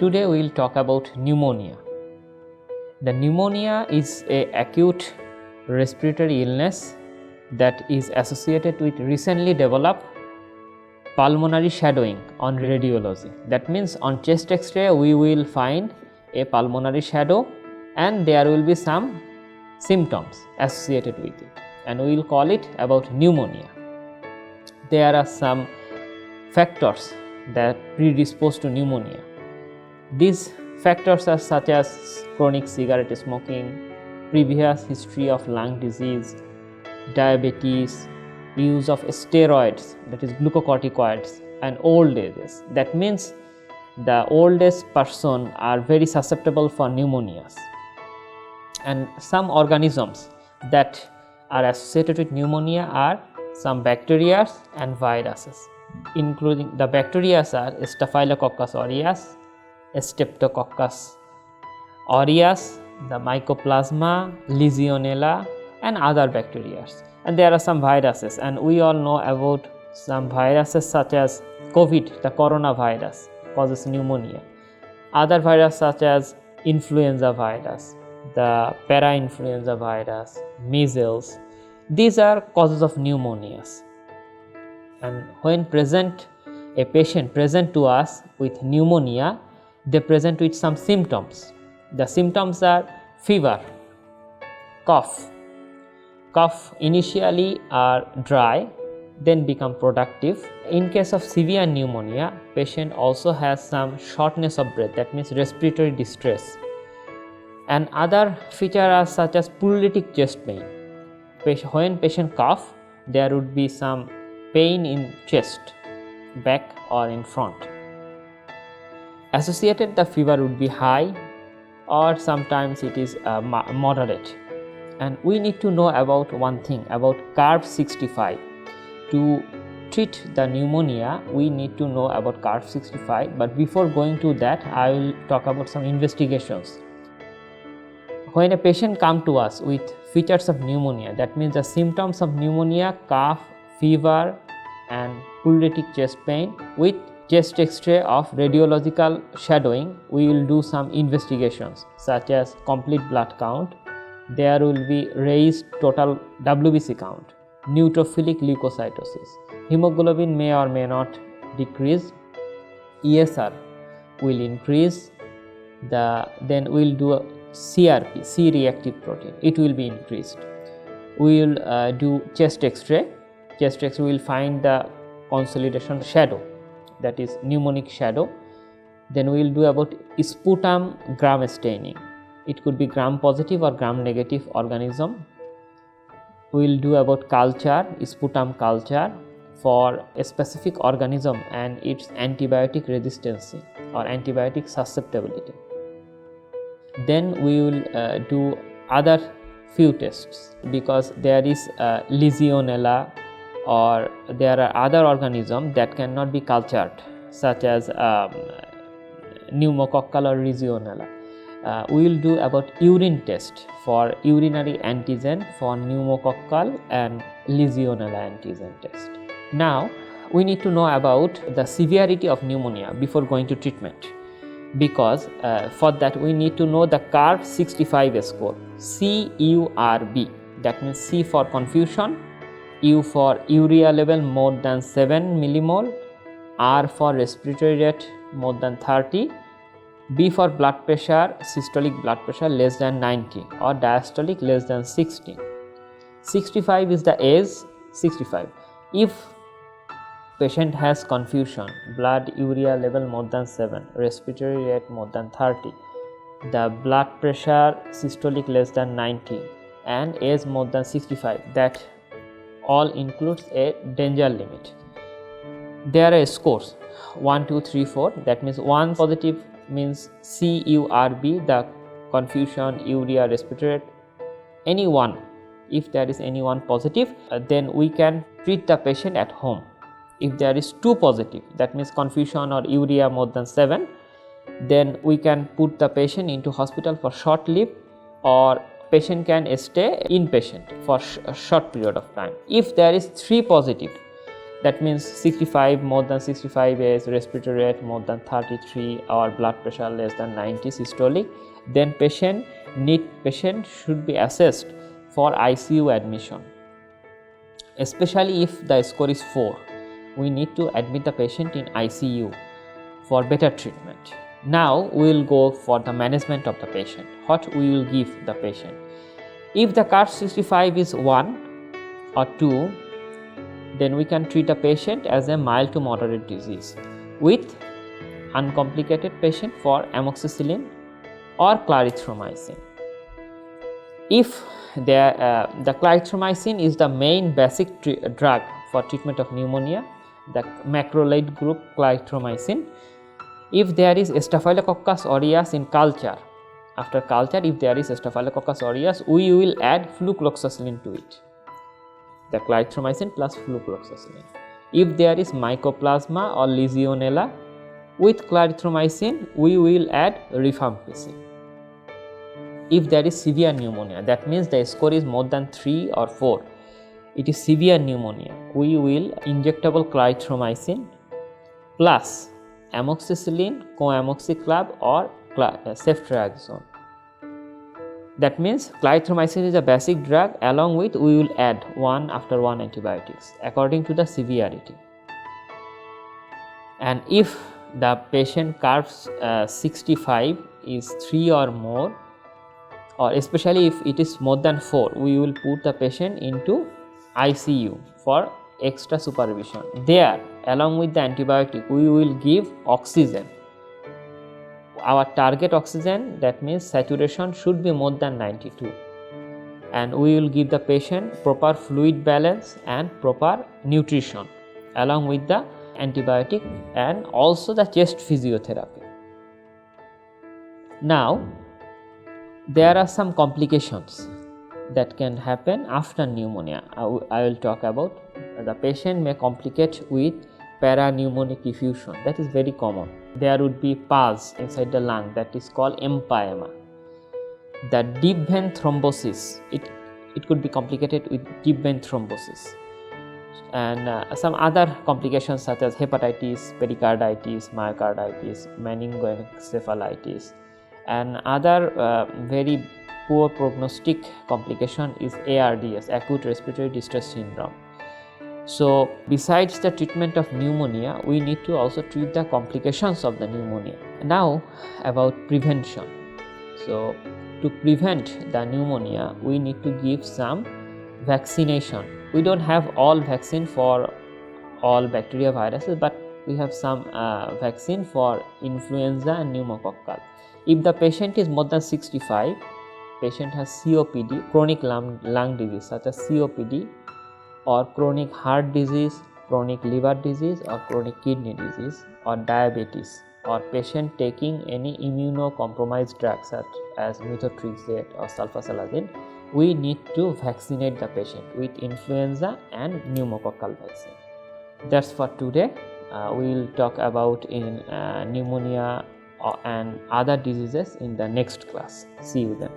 Today we will talk about pneumonia. The pneumonia is an acute respiratory illness that is associated with recently developed pulmonary shadowing on radiology. That means on chest X-ray we will find a pulmonary shadow and there will be some symptoms associated with it, and we will call it about pneumonia. There are some factors that predispose to pneumonia. These factors are such as chronic cigarette smoking, previous history of lung disease, diabetes, use of steroids, that is glucocorticoids, and old ages. That means the oldest person are very susceptible for pneumonias. And some organisms that are associated with pneumonia are some bacteria and viruses, including the bacteria are Staphylococcus aureus, Streptococcus aureus, the Mycoplasma, Legionella, and other bacteria. And there are some viruses, and we all know about some viruses such as COVID, the coronavirus causes pneumonia. Other viruses such as influenza virus, the parainfluenza virus, measles, these are causes of pneumonias. And when a patient present to us with pneumonia, they present with some symptoms. The symptoms are fever, cough. Cough initially are dry, then become productive. In case of severe pneumonia, patient also has some shortness of breath, that means respiratory distress. And other features are such as pleuritic chest pain. When patient cough, there would be some pain in chest, back or in front. Associated, the fever would be high or sometimes it is moderate. And we need to know about one thing about CARB65. To treat the pneumonia, we need to know about CARB65, but before going to that, I will talk about some investigations. When a patient comes to us with features of pneumonia, that means the symptoms of pneumonia, cough, fever, and pleuritic chest pain, with chest X-ray of radiological shadowing, we will do some investigations such as complete blood count. There will be raised total WBC count, neutrophilic leukocytosis, hemoglobin may or may not decrease, ESR will increase, then we will do a CRP, C-reactive protein, it will be increased. We will do chest X-ray. Chest X-ray will find the consolidation shadow, that is pneumonic shadow. Then we will do about sputum gram staining. It could be gram positive or gram negative organism. We will do about culture, sputum culture for a specific organism and its antibiotic resistance or antibiotic susceptibility. Then we will do other few tests, because there is Legionella or there are other organisms that cannot be cultured, such as pneumococcal or Legionella. We will do about urine test for urinary antigen for pneumococcal and Legionella antigen test. Now we need to know about the severity of pneumonia before going to treatment, because for that we need to know the CARB65 score, CURB, that means C for confusion, U for urea level more than 7 millimole, R for respiratory rate more than 30, B for blood pressure, systolic blood pressure less than 90 or diastolic less than 60. 65 is the age, 65. If patient has confusion, blood urea level more than 7, respiratory rate more than 30, the blood pressure systolic less than 90 and age more than 65, that all includes a danger limit. There are scores 1, 2, 3, 4, that means 1 positive means CURB, the confusion, urea, respiratory rate, any one. If there is any one positive, then we can treat the patient at home. If there is 2 positive, that means confusion or urea more than 7, then we can put the patient into hospital for short leave, or patient can stay inpatient for a short period of time. If there is 3 positive, that means 65, more than 65 is respiratory rate more than 33 or blood pressure less than 90 systolic, then patient should be assessed for ICU admission. Especially if the score is 4, we need to admit the patient in ICU for better treatment. Now we will go for the management of the patient. What we will give the patient? If the CART 65 is 1 or 2, then we can treat the patient as a mild to moderate disease with uncomplicated patient for amoxicillin or clarithromycin. If the clarithromycin is the main basic drug for treatment of pneumonia, the macrolide group clarithromycin. If there is Staphylococcus aureus in culture, after culture if there is Staphylococcus aureus, we will add flucloxacillin to it, the clarithromycin plus flucloxacillin. If there is Mycoplasma or Legionella, with clarithromycin we will add rifampicin. If there is severe pneumonia, that means the score is more than 3 or 4, it is severe pneumonia, we will injectable clarithromycin plus amoxicillin, coamoxiclav or ceftriaxone. That means clarithromycin is a basic drug, along with we will add 1 after 1 antibiotics according to the severity. And if the patient CART 65 is 3 or more, or especially if it is more than 4, we will put the patient into ICU for extra supervision. There, along with the antibiotic, we will give oxygen. Our target oxygen, that means saturation should be more than 92, and we will give the patient proper fluid balance and proper nutrition along with the antibiotic and also the chest physiotherapy. Now there are some complications that can happen after pneumonia. I will talk about. The patient may complicate with parapneumonic effusion, that is very common. There would be pus inside the lung, that is called empyema. The deep vein thrombosis, it could be complicated with deep vein thrombosis, and some other complications such as hepatitis, pericarditis, myocarditis, meningoencephalitis, and other very poor prognostic complication is ARDS, acute respiratory distress syndrome. So besides the treatment of pneumonia, we need to also treat the complications of the pneumonia. Now about prevention. So to prevent the pneumonia, we need to give some vaccination. We don't have all vaccine for all bacteria viruses, but we have some vaccine for influenza and pneumococcal. If the patient is more than 65, patient has COPD, chronic lung disease such as COPD, or chronic heart disease, chronic liver disease, or chronic kidney disease, or diabetes, or patient taking any immunocompromised drugs such as methotrexate or sulfasalazine, we need to vaccinate the patient with influenza and pneumococcal vaccine. That's for today. We will talk about in pneumonia and other diseases in the next class. See you then.